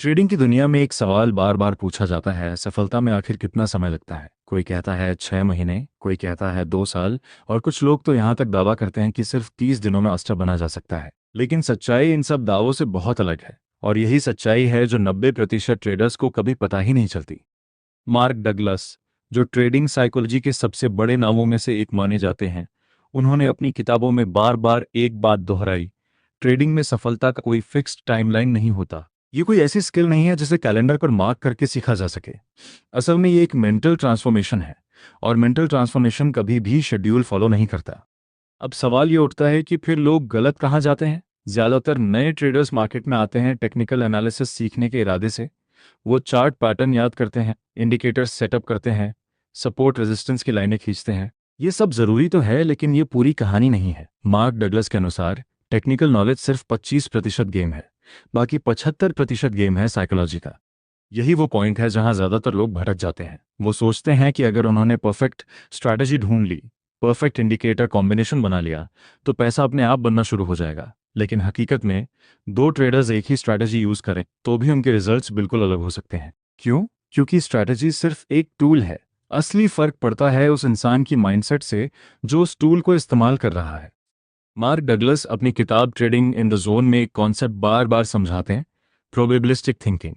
Trading की दुनिया में एक सवाल बार बार पूछा जाता है, सफलता में आखिर कितना समय लगता है। कोई कहता है 6 महीने, कोई कहता है 2 साल, और कुछ लोग तो यहाँ तक दावा करते हैं कि सिर्फ 30 दिनों में अस्टर बना जा सकता है। लेकिन सच्चाई इन सब दावों से बहुत अलग है, और यही सच्चाई है जो 90% ट्रेडर्स को कभी पता ही नहीं चलती। मार्क डगलस, जो ट्रेडिंग साइकोलॉजी के सबसे बड़े नामों में से एक माने जाते हैं, उन्होंने अपनी किताबों में बार बार एक बात दोहराई: ट्रेडिंग में सफलता का कोई फिक्स्ड टाइमलाइन नहीं होता। ये कोई ऐसी स्किल नहीं है जिसे कैलेंडर पर मार्क करके सीखा जा सके। असल में ये एक मेंटल ट्रांसफॉर्मेशन है, और मेंटल ट्रांसफॉर्मेशन कभी भी शेड्यूल फॉलो नहीं करता। अब सवाल ये उठता है कि फिर लोग गलत कहाँ जाते हैं। ज़्यादातर नए ट्रेडर्स मार्केट में आते हैं टेक्निकल एनालिसिस सीखने के इरादे से। वो चार्ट पैटर्न याद करते हैं, इंडिकेटर्स सेटअप करते हैं, सपोर्ट रेजिस्टेंस की लाइनें खींचते हैं। ये सब ज़रूरी तो है, लेकिन ये पूरी कहानी नहीं है। मार्क डगलस के अनुसार टेक्निकल नॉलेज सिर्फ 25% गेम है, बाकी 75% गेम है साइकोलॉजी का। यही वो पॉइंट है जहां ज़्यादातर लोग भटक जाते हैं। वो सोचते हैं कि अगर उन्होंने परफेक्ट स्ट्रैटेजी ढूंढ ली, परफेक्ट इंडिकेटर कॉम्बिनेशन बना लिया, तो पैसा अपने आप बनना शुरू हो जाएगा। लेकिन हकीकत में दो ट्रेडर्स एक ही स्ट्रैटेजी यूज करें तो भी उनके रिजल्ट्स बिल्कुल अलग हो सकते हैं। क्यों? क्योंकि स्ट्रैटेजी सिर्फ एक टूल है। असली फर्क पड़ता है उस इंसान की माइंडसेट से जो उस टूल को इस्तेमाल कर रहा है। मार्क डगलस अपनी किताब ट्रेडिंग इन द जोन में एक कॉन्सेप्ट बार बार समझाते हैं: प्रोबेबिलिस्टिक थिंकिंग।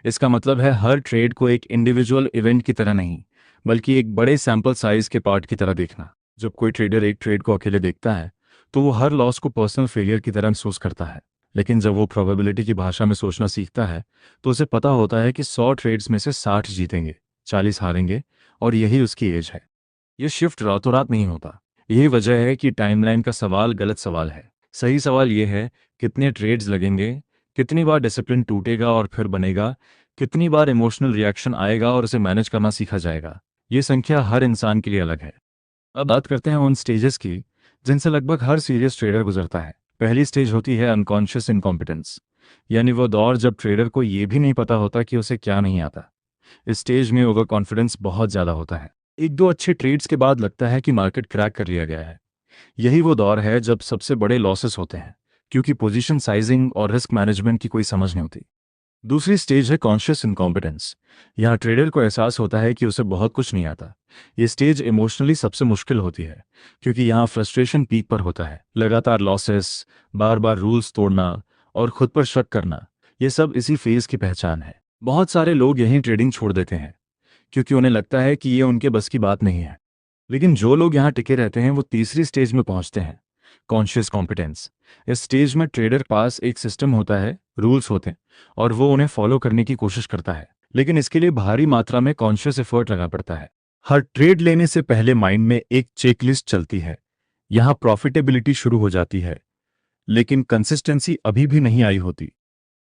इसका मतलब है हर ट्रेड को एक इंडिविजुअल इवेंट की तरह नहीं, बल्कि एक बड़े सैंपल साइज के पार्ट की तरह देखना। जब कोई ट्रेडर एक ट्रेड को अकेले देखता है तो वो हर लॉस को पर्सनल फेलियर की तरह महसूस करता है। लेकिन जब वो प्रोबेबिलिटी की भाषा में सोचना सीखता है तो उसे पता होता है कि 100 ट्रेड्स में से 60 जीतेंगे, 40 हारेंगे, और यही उसकी एज है। ये शिफ्ट रातों रात नहीं होता। यही वजह है कि टाइमलाइन का सवाल गलत सवाल है। सही सवाल ये है: कितने ट्रेड्स लगेंगे, कितनी बार डिसिप्लिन टूटेगा और फिर बनेगा, कितनी बार इमोशनल रिएक्शन आएगा और उसे मैनेज करना सीखा जाएगा। ये संख्या हर इंसान के लिए अलग है। अब बात करते हैं उन स्टेजेस की जिनसे लगभग हर सीरियस ट्रेडर गुजरता है। पहली स्टेज होती है अनकॉन्शियस इनकॉम्पिटेंस, यानी वो दौर जब ट्रेडर को ये भी नहीं पता होता कि उसे क्या नहीं आता। इस स्टेज में ओवर कॉन्फिडेंस बहुत ज़्यादा होता है। एक दो अच्छे ट्रेड्स के बाद लगता है कि मार्केट क्रैक कर लिया गया है। यही वो दौर है जब सबसे बड़े लॉसेस होते हैं, क्योंकि पोजीशन साइजिंग और रिस्क मैनेजमेंट की कोई समझ नहीं होती। दूसरी स्टेज है कॉन्शियस इनकॉम्पिटेंस। यहाँ ट्रेडर को एहसास होता है कि उसे बहुत कुछ नहीं आता। ये स्टेज इमोशनली सबसे मुश्किल होती है, क्योंकि यहाँ फ्रस्ट्रेशन पीक पर होता है। लगातार लॉसेस, बार बार रूल्स तोड़ना और खुद पर शक करना, ये सब इसी फेज की पहचान है। बहुत सारे लोग यहीं ट्रेडिंग छोड़ देते हैं क्योंकि उन्हें लगता है कि ये उनके बस की बात नहीं है। लेकिन जो लोग यहाँ टिके रहते हैं वो तीसरी स्टेज में पहुंचते हैं, कॉन्शियस कॉम्पिटेंस। इस स्टेज में ट्रेडर के पास एक सिस्टम होता है, रूल्स होते हैं, और वो उन्हें फॉलो करने की कोशिश करता है। लेकिन इसके लिए भारी मात्रा में कॉन्शियस एफर्ट लगा पड़ता है। हर ट्रेड लेने से पहले माइंड में एक चेकलिस्ट चलती है। यहाँ प्रॉफिटेबिलिटी शुरू हो जाती है, लेकिन कंसिस्टेंसी अभी भी नहीं आई होती।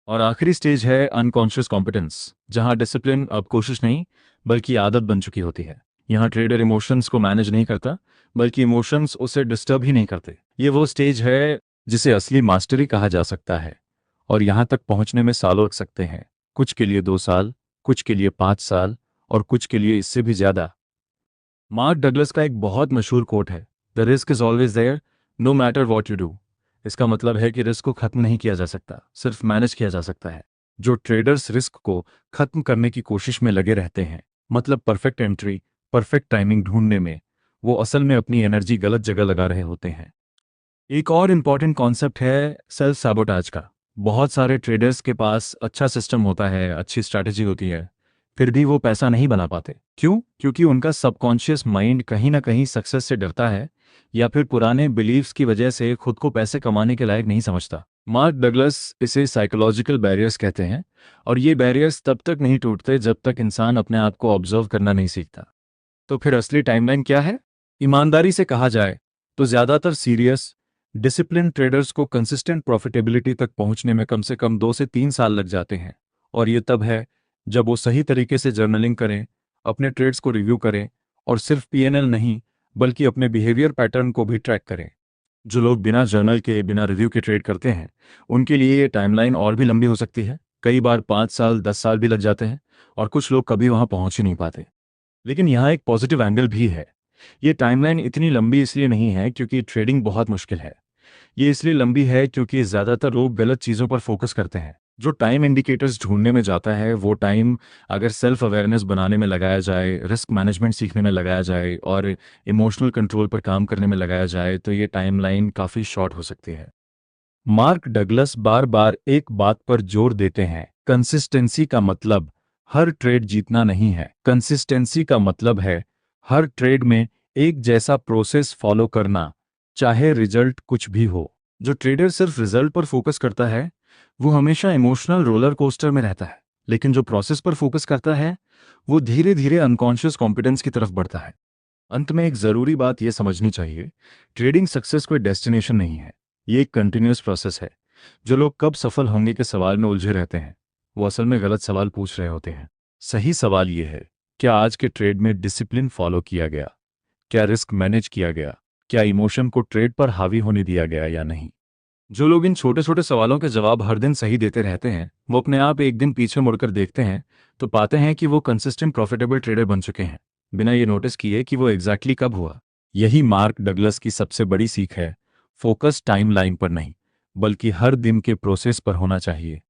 और आखिरी स्टेज है अनकॉन्शियस कॉम्पिटेंस, जहां डिसिप्लिन अब कोशिश नहीं बल्कि आदत बन चुकी होती है। यहाँ ट्रेडर इमोशंस को मैनेज नहीं करता, बल्कि इमोशंस उसे डिस्टर्ब ही नहीं करते। ये वो स्टेज है जिसे असली मास्टरी कहा जा सकता है, और यहाँ तक पहुँचने में सालों लग सकते हैं। कुछ के लिए 2 साल, कुछ के लिए 5 साल, और कुछ के लिए इससे भी ज़्यादा। मार्क डगलस का एक बहुत मशहूर कोट है: the risk is always there, no matter what you do. इसका मतलब है कि रिस्क को खत्म नहीं किया जा सकता, सिर्फ मैनेज किया जा सकता है। जो ट्रेडर्स रिस्क को खत्म करने की कोशिश में लगे रहते हैं, मतलब परफेक्ट एंट्री, परफेक्ट टाइमिंग ढूंढने में, वो असल में अपनी एनर्जी गलत जगह लगा रहे होते हैं। एक और इम्पॉर्टेंट कॉन्सेप्ट है सेल्फ सैबोटाज का। बहुत सारे ट्रेडर्स के पास अच्छा सिस्टम होता है, अच्छी स्ट्रैटेजी होती है, फिर भी वो पैसा नहीं बना पाते। क्यों? क्योंकि उनका सबकॉन्शियस माइंड कहीं ना कहीं सक्सेस से डरता है, या फिर पुराने बिलीव्स की वजह से खुद को पैसे कमाने के लायक नहीं समझता। मार्क डगलस इसे साइकोलॉजिकल बैरियर्स कहते हैं, और ये बैरियर्स तब तक नहीं टूटते जब तक इंसान अपने आप को ऑब्जर्व करना नहीं सीखता। तो फिर असली टाइमलाइन क्या है? ईमानदारी से कहा जाए तो ज़्यादातर सीरियस, डिसिप्लिन ट्रेडर्स को कंसिस्टेंट प्रॉफिटेबिलिटी तक पहुंचने में कम से कम 2 से 3 साल लग जाते हैं। और ये तब है जब वो सही तरीके से जर्नलिंग करें, अपने ट्रेड्स को रिव्यू करें, और सिर्फ पीएनएल नहीं बल्कि अपने बिहेवियर पैटर्न को भी ट्रैक करें। जो लोग बिना जर्नल के, बिना रिव्यू के ट्रेड करते हैं, उनके लिए ये टाइमलाइन और भी लंबी हो सकती है। कई बार 5 साल, 10 साल भी लग जाते हैं, और कुछ लोग कभी वहां पहुंच ही नहीं पाते। लेकिन यहाँ एक पॉजिटिव एंगल भी है। ये टाइमलाइन इतनी लंबी इसलिए नहीं है क्योंकि ट्रेडिंग बहुत मुश्किल है। ये इसलिए लंबी है क्योंकि ज़्यादातर लोग गलत चीज़ों पर फोकस करते हैं। जो टाइम इंडिकेटर्स ढूंढने में जाता है वो टाइम अगर सेल्फ अवेयरनेस बनाने में लगाया जाए, रिस्क मैनेजमेंट सीखने में लगाया जाए और इमोशनल कंट्रोल पर काम करने में लगाया जाए तो ये टाइमलाइन काफ़ी शॉर्ट हो सकती है। मार्क डगलस बार बार एक बात पर जोर देते हैं, कंसिस्टेंसी का मतलब हर ट्रेड जीतना नहीं है। कंसिस्टेंसी का मतलब है हर ट्रेड में एक जैसा प्रोसेस फॉलो करना, चाहे रिजल्ट कुछ भी हो। जो ट्रेडर सिर्फ रिजल्ट पर फोकस करता है वो हमेशा इमोशनल रोलर कोस्टर में रहता है, लेकिन जो प्रोसेस पर फोकस करता है वो धीरे धीरे अनकॉन्शियस कॉन्फिडेंस की तरफ बढ़ता है। अंत में एक ज़रूरी बात यह समझनी चाहिए, ट्रेडिंग सक्सेस कोई डेस्टिनेशन नहीं है, ये एक कंटिन्यूस प्रोसेस है। जो लोग कब सफल होंगे के सवाल में उलझे रहते हैं वो असल में गलत सवाल पूछ रहे होते हैं। सही सवाल ये है, क्या आज के ट्रेड में डिसिप्लिन फॉलो किया गया, क्या रिस्क मैनेज किया गया, क्या इमोशन को ट्रेड पर हावी होने दिया गया या नहीं। जो लोग इन छोटे छोटे सवालों के जवाब हर दिन सही देते रहते हैं वो अपने आप एक दिन पीछे मुड़कर देखते हैं तो पाते हैं कि वो कंसिस्टेंट प्रॉफिटेबल ट्रेडर बन चुके हैं, बिना ये नोटिस किए कि वो एग्जैक्टली कब हुआ। यही मार्क डगलस की सबसे बड़ी सीख है, फोकस टाइमलाइन पर नहीं बल्कि हर दिन के प्रोसेस पर होना चाहिए।